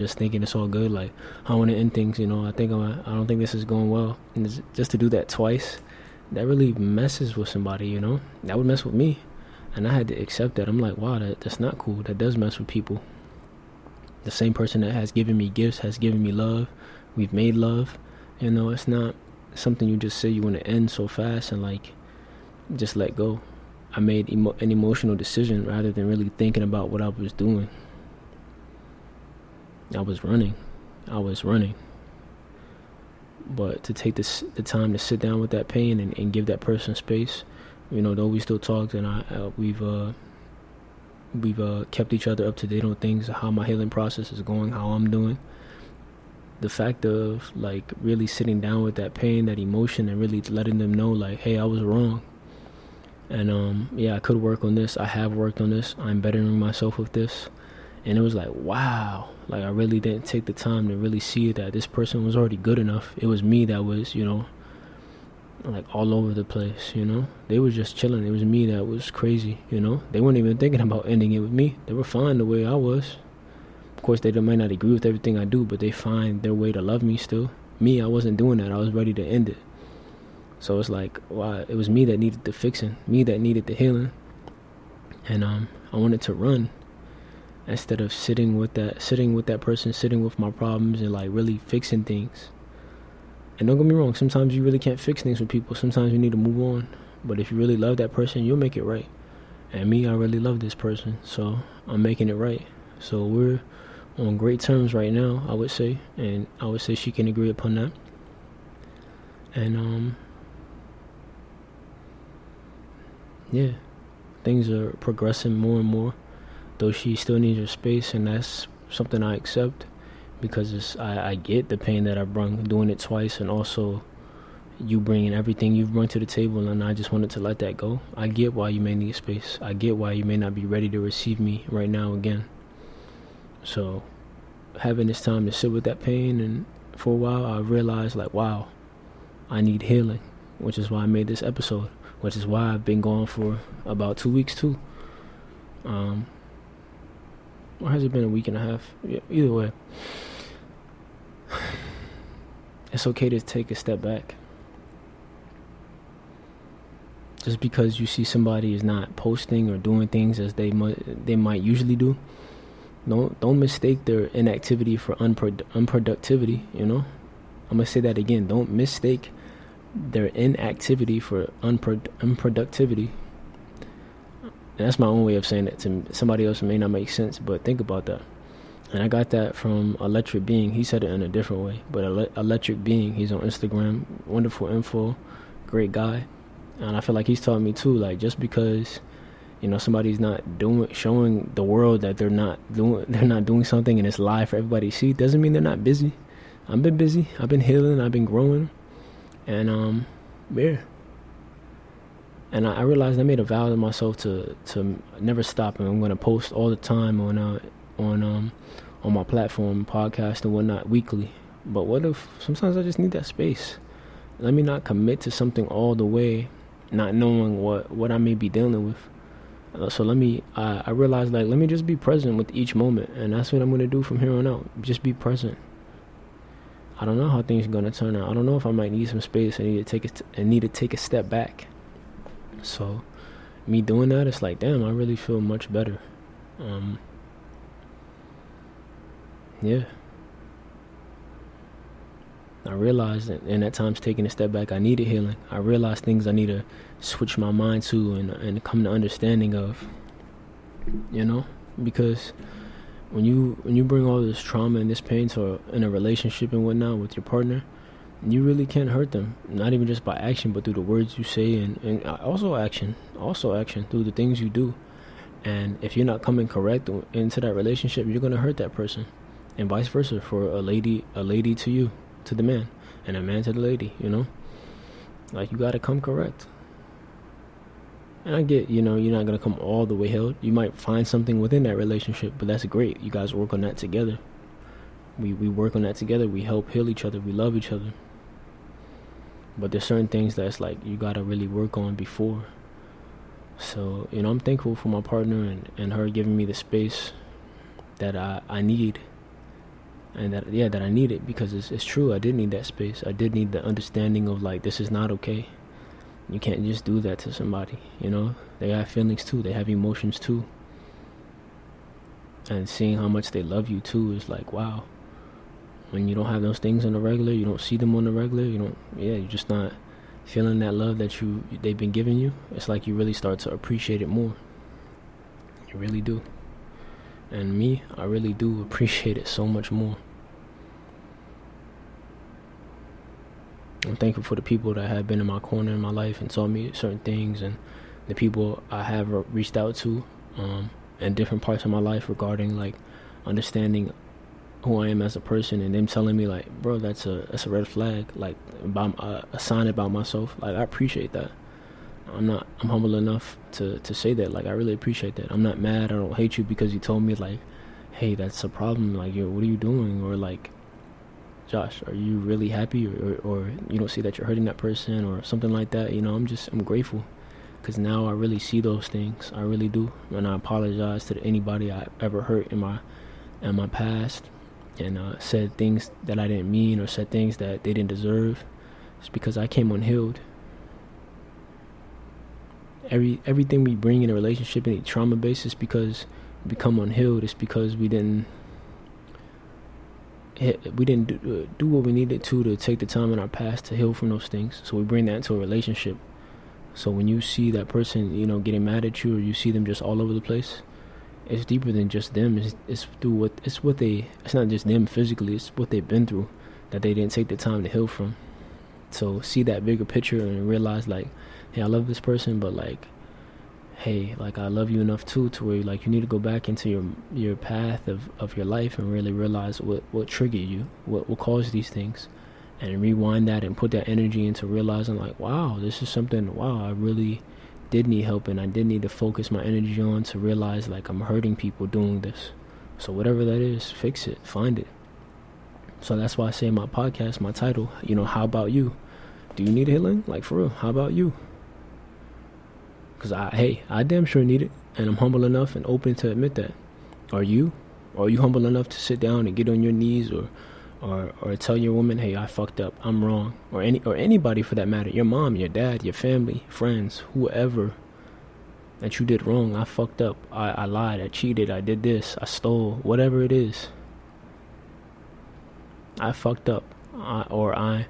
just thinking it's all good. Like, I want to end things, I don't think this is going well. And just to do that twice, that really messes with somebody, That would mess with me. And I had to accept that. I'm like, wow, that's not cool. That does mess with people. The same person that has given me gifts has given me love. We've made love. It's not something you just say you want to end so fast and like just let go. I made an emotional decision rather than really thinking about what I was doing. I was running. But to take the time to sit down with that pain and give that person space, though we still talked and we've kept each other up to date on things, how my healing process is going, how I'm doing. The fact of like really sitting down with that pain, that emotion, and really letting them know like, hey, I was wrong. And I could work on this. I have worked on this. I'm bettering myself with this. And it was like, wow. Like, I really didn't take the time to really see that this person was already good enough. It was me that was, like all over the place, They were just chilling. It was me that was crazy, They weren't even thinking about ending it with me. They were fine the way I was. Of course, they might not agree with everything I do, but they find their way to love me still. Me, I wasn't doing that. I was ready to end it. So it's like, wow, it was me that needed the fixing, me that needed the healing. And I wanted to run instead of sitting with that person, sitting with my problems and like really fixing things. And don't get me wrong, sometimes you really can't fix things with people. Sometimes you need to move on. But if you really love that person, you'll make it right. And me, I really love this person, so I'm making it right. So we're on great terms right now, I would say. And I would say she can agree upon that. And things are progressing more and more, though she still needs her space, and that's something I accept because I get the pain that I brung doing it twice, and also you bringing everything you've brought to the table, and I just wanted to let that go. I get why you may need space. I get why you may not be ready to receive me right now again. So having this time to sit with that pain, and for a while I realized like, wow, I need healing, which is why I made this episode, which is why I've been gone for about 2 weeks too. Or has it been a week and a half? Yeah, either way, it's okay to take a step back. Just because you see somebody is not posting or doing things as they might usually do, don't mistake their inactivity for unproductivity. I'm gonna say that again. Don't mistake their inactivity for unproductivity. And that's my own way of saying it. To somebody else, it may not make sense, but think about that. And I got that from Electric Being. He said it in a different way, but Electric Being, he's on Instagram, wonderful info, great guy. And I feel like he's taught me too, like, just because somebody's not showing the world that they're not doing something and it's live for everybody to see, doesn't mean they're not busy. I've been busy. I've been healing. I've been growing. And and I realized I made a vow to myself to never stop, and I'm going to post all the time on my platform, podcast and whatnot, weekly. But what if sometimes I just need that space? Let me not commit to something all the way, not knowing what I may be dealing with. So I realized, like, let me just be present with each moment, and that's what I'm going to do from here on out. Just be present. I don't know how things are going to turn out. I don't know if I might need some space. I need to take a step back. So me doing that, it's like, damn, I really feel much better. I realized that, and at times taking a step back, I needed healing. I realized things I need to switch my mind to and come to understanding of, because when you bring all this trauma and this pain in a relationship and whatnot with your partner, you really can't hurt them, not even just by action, but through the words you say and also action through the things you do. And if you're not coming correct into that relationship, you're going to hurt that person, and vice versa for a lady to you, to the man, and a man to the lady. Like, you got to come correct. And I get, you're not going to come all the way healed. You might find something within that relationship, but that's great. You guys work on that together. We work on that together. We help heal each other. We love each other. But there's certain things that's like you got to really work on before. So, I'm thankful for my partner and her giving me the space that I need. and that I need it, because it's true. I did need that space. I did need the understanding of like, this is not okay. You can't just do that to somebody, they have feelings too, they have emotions too, and seeing how much they love you too is like, wow. When you don't have those things on the regular, you don't see them on the regular, you're just not feeling that love that they've been giving you. It's like you really start to appreciate it more. You really do. And me, I really do appreciate it so much more. I'm thankful for the people that have been in my corner in my life and taught me certain things, and the people I have reached out to in different parts of my life regarding like understanding who I am as a person, and them telling me like, bro, that's a red flag, like about a sign about myself. Like, I appreciate that. I'm humble enough to say that. Like, I really appreciate that. I'm not mad. I don't hate you because you told me like, hey, that's a problem. Like, what are you doing? Or like, Josh, are you really happy, or you don't see that you're hurting that person or something like that? I'm grateful, because now I really see those things. I really do. And I apologize to anybody I ever hurt in my past, and said things that I didn't mean, or said things that they didn't deserve. It's because I came unhealed. Everything we bring in a relationship, any trauma basis, because we become unhealed. It's because we didn't do what we needed to take the time in our past to heal from those things. So we bring that into a relationship. So when you see that person, getting mad at you, or you see them just all over the place, it's deeper than just them. It's not just them physically. It's what they've been through that they didn't take the time to heal from. So see that bigger picture and realize like, hey, I love this person, but like, hey, like, I love you enough too to where like you need to go back into your path of your life and really realize what triggered you, what caused these things, and rewind that and put that energy into realizing like, wow, this is something, I really did need help, and I did need to focus my energy on to realize like I'm hurting people doing this. So whatever that is, fix it, find it. So that's why I say in my podcast, my title, how about you? Do you need healing? Like, for real, how about you? Because I damn sure need it, and I'm humble enough and open to admit that. Are you? Are you humble enough to sit down and get on your knees, or tell your woman, hey, I fucked up, I'm wrong, or anybody for that matter, your mom, your dad, your family, friends, whoever, that you did wrong, I fucked up, I lied, I cheated, I did this, I stole, whatever it is, I fucked up, I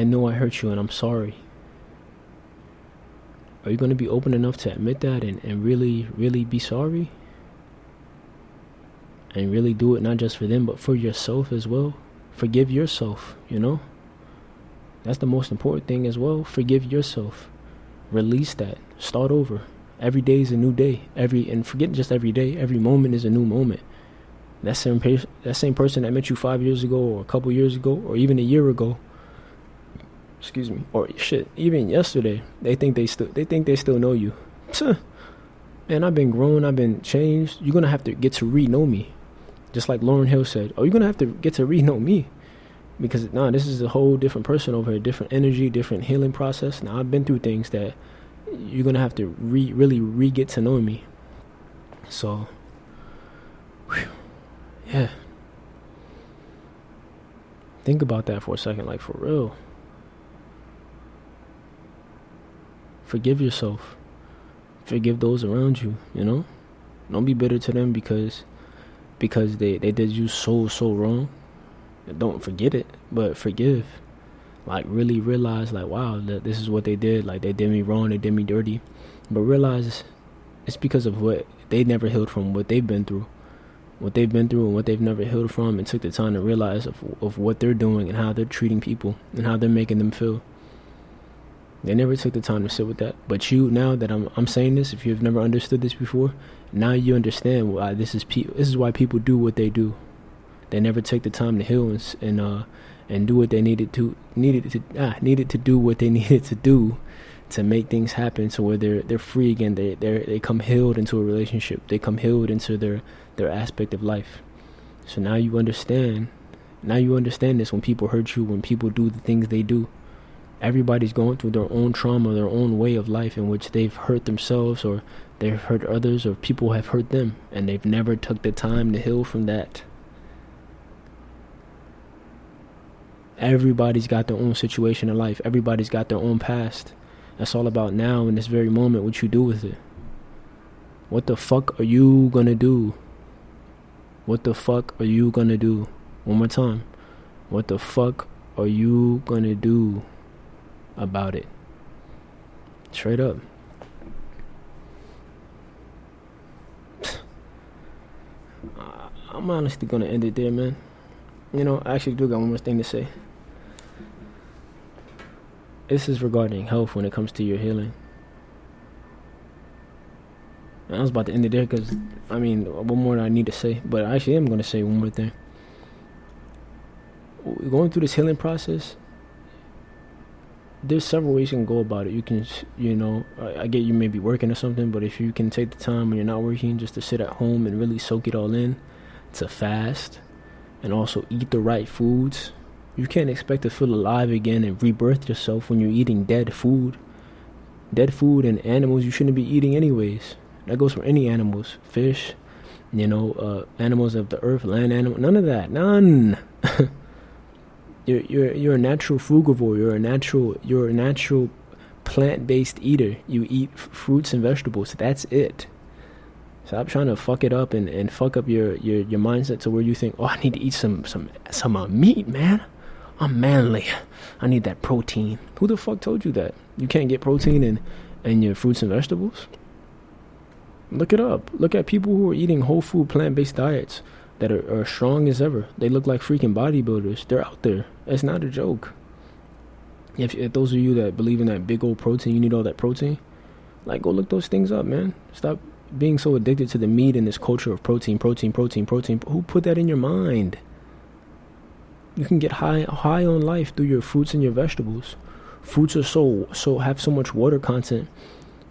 know I hurt you and I'm sorry. Are you going to be open enough to admit that and really, really be sorry? And really do it not just for them, but for yourself as well. Forgive yourself, That's the most important thing as well. Forgive yourself. Release that. Start over. Every day is a new day. And forget just every day. Every moment is a new moment. That same person that met you 5 years ago, or a couple years ago, or even a year ago, or shit, even yesterday, they think they still know you. Man, I've been grown, I've been changed. You're gonna have to get to re-know me, just like Lauryn Hill said. You're gonna have to get to re-know me, because this is a whole different person over here, different energy, different healing process. Now I've been through things that you're gonna have to really get to know me. So, yeah, think about that for a second, like, for real. Forgive yourself. Forgive those around you, Don't be bitter to them because they did you so wrong. Don't forget it, but forgive. Like, really realize, like, wow, that this is what they did. Like, they did me wrong, they did me dirty. But realize it's because of what they never healed from, what they've been through. And what they've never healed from, and took the time to realize of what they're doing and how they're treating people and how they're making them feel. They never took the time to sit with that. But you, now that I'm saying this, if you've never understood this before, now you understand why this is why people do what they do. They never take the time to heal and do what they needed to do what they needed to do to make things happen, so where they're free again. They come healed into a relationship. They come healed into their aspect of life. So now you understand. Now you understand this when people hurt you, when people do the things they do. Everybody's going through their own trauma, their own way of life in which they've hurt themselves, or they've hurt others, or people have hurt them, and they've never took the time to heal from that. Everybody's got their own situation in life. Everybody's got their own past. That's all about now, in this very moment, what you do with it. What the fuck are you gonna do? What the fuck are you gonna do? One more time. What the fuck are you gonna do about it? Straight up. I'm honestly gonna end it there, man. You know, I actually do got one more thing to say. This is regarding health when it comes to your healing. I was about to end it there because, I mean, one more I need to say, but I actually am going to say one more thing. Going through this healing process, there's several ways you can go about it. You can, you know, I get you may be working or something, but if you can take the time when you're not working just to sit at home and really soak it all in, to fast and also eat the right foods. You can't expect to feel alive again and rebirth yourself when you're eating dead food. Dead food and animals you shouldn't be eating anyways. That goes for any animals, fish, you know, animals of the earth, land animal, none of that, none. You're a natural frugivore. You're a natural plant-based eater. You eat fruits and vegetables. That's it. Stop trying to fuck it up and fuck up your mindset to where you think, oh, I need to eat some meat, man. I'm manly. I need that protein. Who the fuck told you that? You can't get protein in your fruits and vegetables? Look it up. Look at people who are eating whole food plant-based diets that are strong as ever. They look like freaking bodybuilders. They're out there. It's not a joke. If those of you that believe in that big old protein, you need all that protein, like, go look those things up, man. Stop being so addicted to the meat and this culture of protein. Who put that in your mind? You can get high on life through your fruits and your vegetables. Fruits are so have so much water content.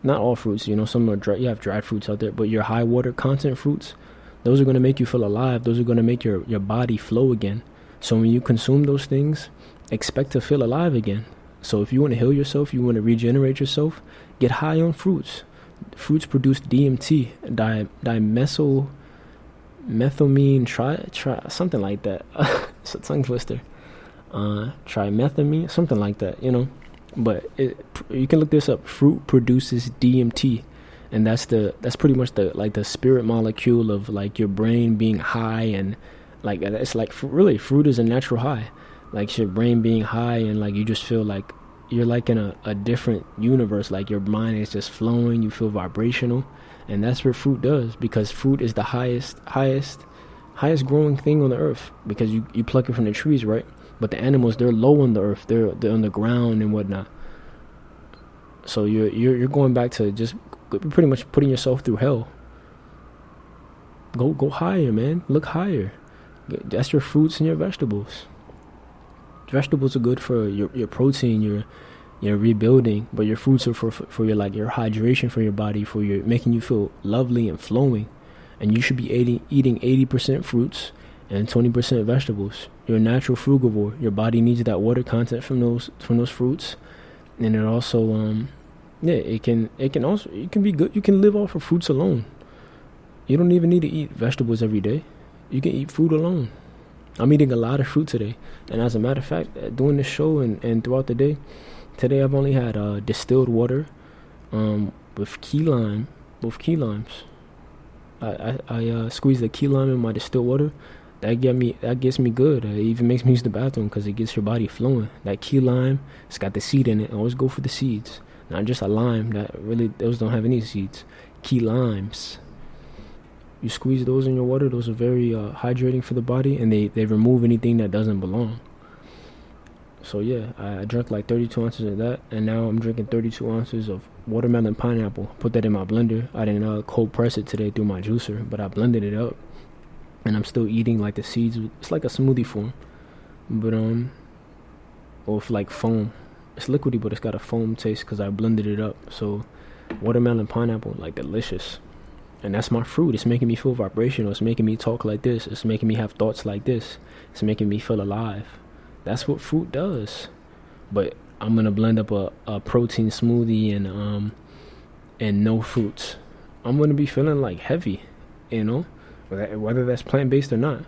Not all fruits, you know, some are dry. You have dried fruits out there, but your high water content fruits, those are going to make you feel alive. Those are going to make your body flow again. So when you consume those things, expect to feel alive again. So if you want to heal yourself, you want to regenerate yourself, get high on fruits. Fruits produce DMT, methylamine, something like that. It's a tongue twister. Trimethamine, something like that, you know. But you can look this up. Fruit produces DMT, and that's pretty much the spirit molecule of like your brain being high, and like it's like really fruit is a natural high, like your brain being high, and like you just feel like you're like in a different universe, like your mind is just flowing, you feel vibrational, and that's what fruit does, because fruit is the highest growing thing on the earth, because you pluck it from the trees, right? But the animals, they're low on the earth, they're on the ground and whatnot. So you're going back to just pretty much putting yourself through hell. Go higher, man. Look higher. That's your fruits and your vegetables. Vegetables are good for your protein, your rebuilding, but your fruits are for your like your hydration for your body, for your making you feel lovely and flowing. And you should be eating 80% fruits and 20% vegetables. You're a natural frugivore. Your body needs that water content from those fruits, and it also it can be good. You can live off of fruits alone. You don't even need to eat vegetables every day. You can eat fruit alone. I'm eating a lot of fruit today, and as a matter of fact, doing this show and throughout the day, today I've only had distilled water with key lime, both key limes. I squeeze the key lime in my distilled water. That gets me good. It even makes me use the bathroom because it gets your body flowing. That key lime, it's got the seed in it. Always go for the seeds, not just a lime. Those don't have any seeds. Key limes. You squeeze those in your water. Those are very hydrating for the body, and they remove anything that doesn't belong. So yeah, I drank like 32 ounces of that, and now I'm drinking 32 ounces of watermelon pineapple. Put that in my blender. I didn't cold press it today through my juicer, but I blended it up. And I'm still eating like the seeds. It's like a smoothie form, but or with like foam. It's liquidy, but it's got a foam taste because I blended it up. So watermelon pineapple, like delicious. And that's my fruit. It's making me feel vibrational. It's making me talk like this. It's making me have thoughts like this. It's making me feel alive. That's what fruit does. But I'm gonna blend up a protein smoothie and no fruits. I'm gonna be feeling like heavy, you know. Whether that's plant-based or not.